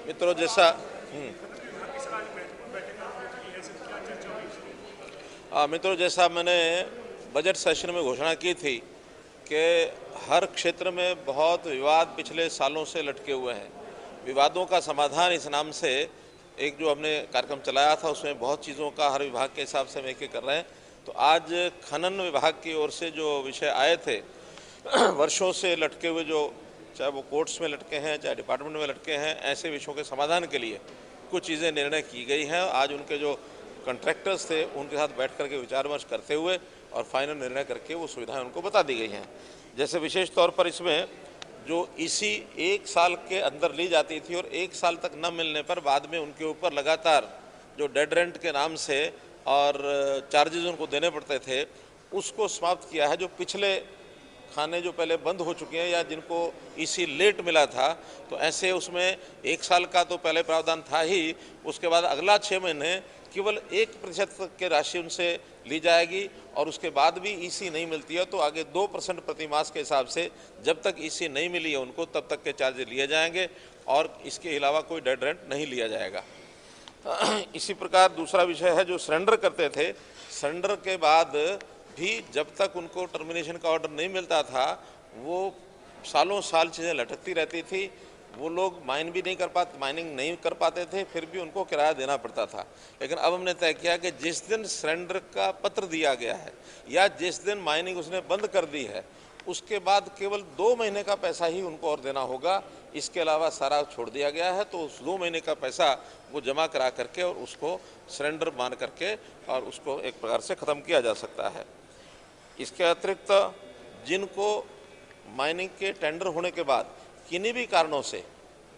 मित्रों जैसा मित्रों जैसा मैंने बजट सेशन में घोषणा की थी कि हर क्षेत्र में बहुत विवाद पिछले सालों से लटके हुए हैं। विवादों का समाधान इस नाम से एक जो हमने कार्यक्रम चलाया था, उसमें बहुत चीज़ों का हर विभाग के हिसाब से हम एक कर रहे हैं। तो आज खनन विभाग की ओर से जो विषय आए थे वर्षों से लटके हुए, जो चाहे वो कोर्ट्स में लटके हैं, चाहे डिपार्टमेंट में लटके हैं, ऐसे विषयों के समाधान के लिए कुछ चीज़ें निर्णय की गई हैं। आज उनके जो कॉन्ट्रैक्टर्स थे उनके साथ बैठ करके विचार विमर्श करते हुए और फाइनल निर्णय करके वो सुविधाएं उनको बता दी गई हैं। जैसे विशेष तौर पर इसमें जो ईसी 1 साल के अंदर ली जाती थी और 1 साल तक न मिलने पर बाद में उनके ऊपर लगातार जो डेड रेंट के नाम से और चार्जेज उनको देने पड़ते थे, उसको समाप्त किया है। जो पिछले खाने जो पहले बंद हो चुके हैं या जिनको ईसी लेट मिला था, तो ऐसे उसमें 1 साल का तो पहले प्रावधान था ही, उसके बाद अगला 6 महीने केवल 1% के राशि उनसे ली जाएगी और उसके बाद भी ईसी नहीं मिलती है तो आगे 2% प्रति मास के हिसाब से जब तक ईसी नहीं मिली है उनको तब तक के चार्ज लिए जाएंगे और इसके अलावा कोई डेड रेंट नहीं लिया जाएगा। इसी प्रकार दूसरा विषय है, जो सरेंडर करते थे, सरेंडर के बाद भी जब तक उनको टर्मिनेशन का ऑर्डर नहीं मिलता था वो सालों साल चीज़ें लटकती रहती थी। वो लोग माइनिंग नहीं कर पाते थे, फिर भी उनको किराया देना पड़ता था। लेकिन अब हमने तय किया कि जिस दिन सरेंडर का पत्र दिया गया है या जिस दिन माइनिंग उसने बंद कर दी है, उसके बाद केवल 2 महीने का पैसा ही उनको और देना होगा। इसके अलावा सारा छोड़ दिया गया है। तो उस 2 महीने का पैसा वो जमा करा करके और उसको सरेंडर मान करके और उसको एक प्रकार से ख़त्म किया जा सकता है। इसके अतिरिक्त जिनको माइनिंग के टेंडर होने के बाद किन्हीं भी कारणों से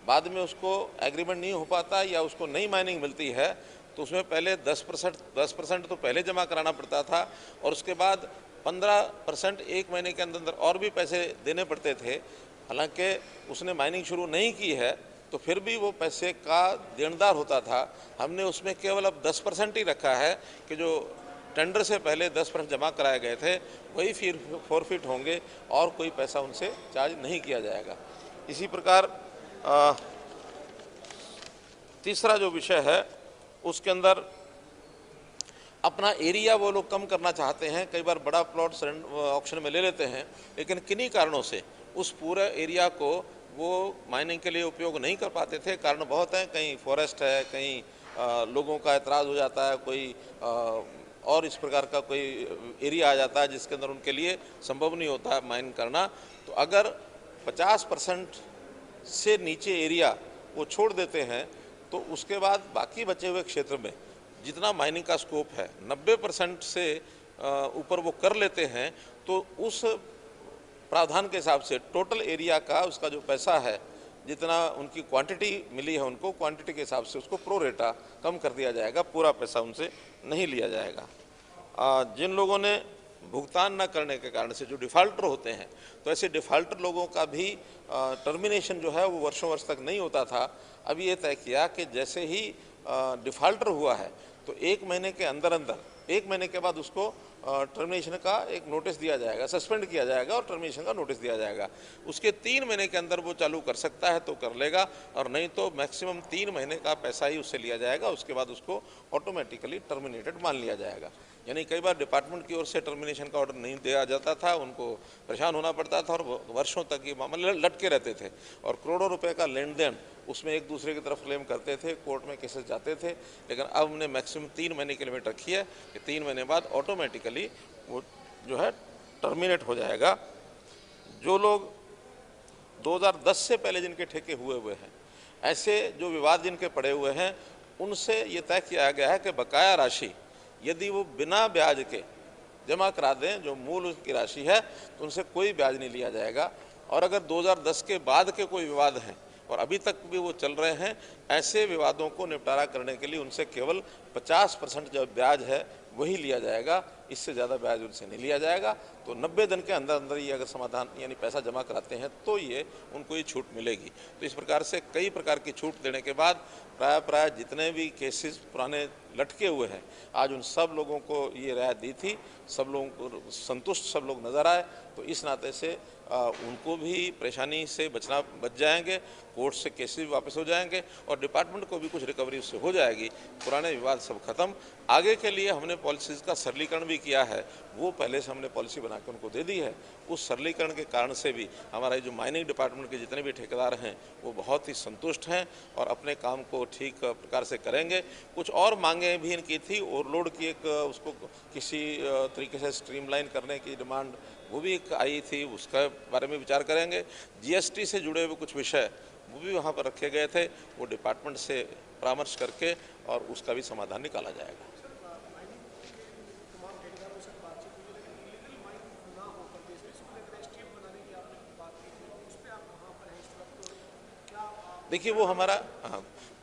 बाद में उसको एग्रीमेंट नहीं हो पाता या उसको नई माइनिंग मिलती है, तो उसमें पहले 10% तो पहले जमा कराना पड़ता था और उसके बाद 15% 1 महीने के अंदर और भी पैसे देने पड़ते थे। हालांकि उसने माइनिंग शुरू नहीं की है तो फिर भी वो पैसे का देनदार होता था। हमने उसमें केवल अब 10% ही रखा है कि जो टेंडर से पहले 10% जमा कराए गए थे वही फिर फॉरफिट होंगे और कोई पैसा उनसे चार्ज नहीं किया जाएगा। इसी प्रकार तीसरा जो विषय है उसके अंदर अपना एरिया वो लोग कम करना चाहते हैं। कई बार बड़ा प्लॉट ऑक्शन में ले लेते हैं, लेकिन किन्हीं कारणों से उस पूरे एरिया को वो माइनिंग के लिए उपयोग नहीं कर पाते थे। कारण बहुत हैं, कहीं फॉरेस्ट है, कहीं लोगों का एतराज़ हो जाता है, कोई और इस प्रकार का कोई एरिया आ जाता है जिसके अंदर उनके लिए संभव नहीं होता है माइन करना। तो अगर 50% से नीचे एरिया वो छोड़ देते हैं तो उसके बाद बाकी बचे हुए क्षेत्र में जितना माइनिंग का स्कोप है 90% से ऊपर वो कर लेते हैं, तो उस प्रावधान के हिसाब से टोटल एरिया का उसका जो पैसा है, जितना उनकी क्वांटिटी मिली है उनको, क्वांटिटी के हिसाब से उसको प्रो रेटा कम कर दिया जाएगा, पूरा पैसा उनसे नहीं लिया जाएगा। जिन लोगों ने भुगतान न करने के कारण से जो डिफ़ाल्टर होते हैं, तो ऐसे डिफ़ाल्टर लोगों का भी टर्मिनेशन जो है वो वर्षों वर्ष तक नहीं होता था। अभी ये तय किया कि जैसे ही डिफ़ाल्टर हुआ है तो 1 महीने के अंदर 1 महीने के बाद उसको टर्मिनेशन का एक नोटिस दिया जाएगा, सस्पेंड किया जाएगा और टर्मिनेशन का नोटिस दिया जाएगा। उसके 3 महीने के अंदर वो चालू कर सकता है तो कर लेगा, और नहीं तो मैक्सिमम 3 महीने का पैसा ही उससे लिया जाएगा। उसके बाद उसको ऑटोमेटिकली टर्मिनेटेड मान लिया जाएगा। यानी कई बार डिपार्टमेंट की ओर से टर्मिनेशन का ऑर्डर नहीं दिया जाता था, उनको परेशान होना पड़ता था और वर्षों तक ये मामले लटके रहते थे और करोड़ों रुपए का लेन देन उसमें एक दूसरे की तरफ क्लेम करते थे, कोर्ट में केसेस जाते थे। लेकिन अब हमने मैक्सिमम 3 महीने की लिमिट रखी है कि 3 महीने बाद ऑटोमेटिकली वो जो है टर्मिनेट हो जाएगा। जो लोग 2010 से पहले जिनके ठेके हुए हैं, ऐसे जो विवाद जिनके पड़े हुए हैं, उनसे ये तय किया गया है कि बकाया राशि यदि वो बिना ब्याज के जमा करा दें, जो मूल उसकी राशि है, तो उनसे कोई ब्याज नहीं लिया जाएगा। और अगर 2010 के बाद के कोई विवाद हैं और अभी तक भी वो चल रहे हैं, ऐसे विवादों को निपटारा करने के लिए उनसे केवल 50% जो ब्याज है वही लिया जाएगा, इससे ज़्यादा ब्याज उनसे नहीं लिया जाएगा। तो 90 दिन के अंदर अंदर ये अगर समाधान यानी पैसा जमा कराते हैं तो ये उनको ये छूट मिलेगी। तो इस प्रकार से कई प्रकार की छूट देने के बाद प्राय जितने भी केसेस पुराने लटके हुए हैं, आज उन सब लोगों को ये राहत दी थी, सब लोगों को संतुष्ट सब लोग नज़र आए। तो इस नाते से उनको भी परेशानी से बच जाएंगे, कोर्ट से केसेस भी वापस हो जाएंगे और डिपार्टमेंट को भी कुछ रिकवरी उससे हो जाएगी। पुराने विवाद सब खत्म। आगे के लिए हमने पॉलिसीज़ का सरलीकरण भी किया है, वो पहले से हमने पॉलिसी बना के उनको दे दी है। उस सरलीकरण के कारण से भी हमारे जो माइनिंग डिपार्टमेंट के जितने भी ठेकेदार हैं वो बहुत ही संतुष्ट हैं और अपने काम को ठीक प्रकार से करेंगे। कुछ और मांगें भी इनकी थी, ओवरलोड की एक उसको किसी तरीके से स्ट्रीमलाइन करने की डिमांड वो भी एक आई थी, उसका बारे में विचार करेंगे। जीएसटी से जुड़े हुए कुछ विषय वो भी वहाँ पर रखे गए थे, वो डिपार्टमेंट से परामर्श करके और उसका भी समाधान निकाला जाएगा। देखिए वो हमारा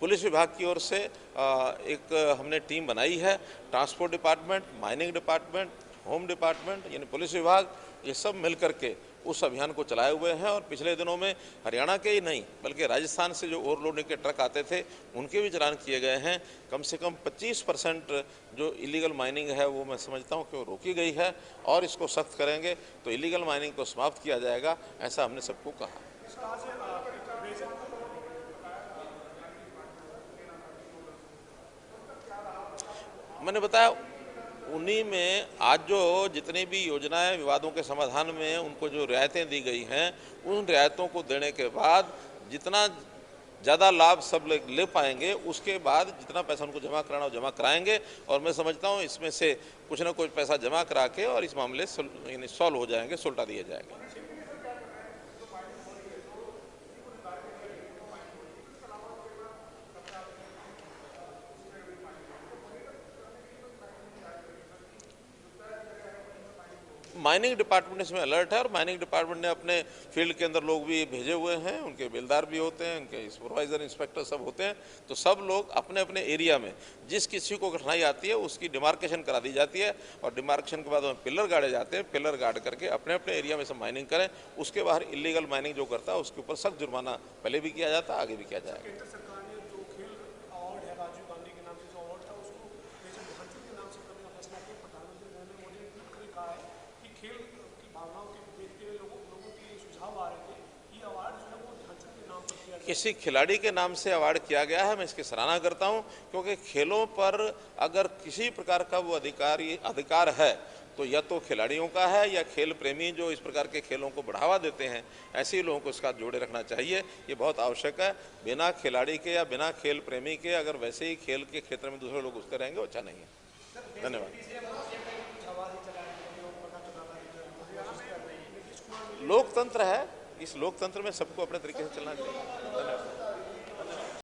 पुलिस विभाग की ओर से एक हमने टीम बनाई है। Transport department, mining department, home department यानी पुलिस विभाग, ये सब मिल करके उस अभियान को चलाए हुए हैं। और पिछले दिनों में हरियाणा के ही नहीं बल्कि राजस्थान से जो ओवरलोडिंग के ट्रक आते थे उनके भी चालान किए गए हैं। कम से कम 25% जो इलीगल माइनिंग है वो मैं समझता हूँ कि वो रोकी गई है और इसको सख्त करेंगे तो इलीगल माइनिंग को समाप्त किया जाएगा, ऐसा हमने सबको कहा। मैंने बताया उन्हीं में आज जो जितनी भी योजनाएं विवादों के समाधान में उनको जो रियायतें दी गई हैं, उन रियायतों को देने के बाद जितना ज़्यादा लाभ सब ले पाएंगे, उसके बाद जितना पैसा उनको जमा कराना हो जमा कराएंगे। और मैं समझता हूँ इसमें से कुछ ना कुछ पैसा जमा करा के और इस मामले सॉल्व हो जाएंगे, सुलटा दिए जाएंगे। माइनिंग डिपार्टमेंट इसमें अलर्ट है और माइनिंग डिपार्टमेंट ने अपने फील्ड के अंदर लोग भी भेजे हुए हैं, उनके बेलदार भी होते हैं, उनके सुपरवाइज़र, इंस्पेक्टर सब होते हैं। तो सब लोग अपने अपने एरिया में जिस किसी को कठिनाई आती है उसकी डिमार्केशन करा दी जाती है और डिमार्केशन के बाद वहाँ पिलर गाड़े जाते हैं। पिलर गाड़ करके अपने अपने एरिया में सब माइनिंग करें। उसके बाहर इलीगल माइनिंग जो करता है उसके ऊपर सख्त जुर्माना पहले भी किया जाता है, आगे भी किया जाएगा। किसी खिलाड़ी के नाम से अवार्ड किया गया है, मैं इसकी सराहना करता हूं, क्योंकि खेलों पर अगर किसी प्रकार का वो अधिकार है तो या तो खिलाड़ियों का है या खेल प्रेमी जो इस प्रकार के खेलों को बढ़ावा देते हैं, ऐसे लोगों को इसका जोड़े रखना चाहिए। ये बहुत आवश्यक है। बिना खिलाड़ी के या बिना खेल प्रेमी के अगर वैसे ही खेल के क्षेत्र में दूसरे लोग घुसते रहेंगे, वो अच्छा नहीं है। धन्यवाद। लोकतंत्र है, इस लोकतंत्र में सबको अपने तरीके से चलना चाहिए। धन्यवाद।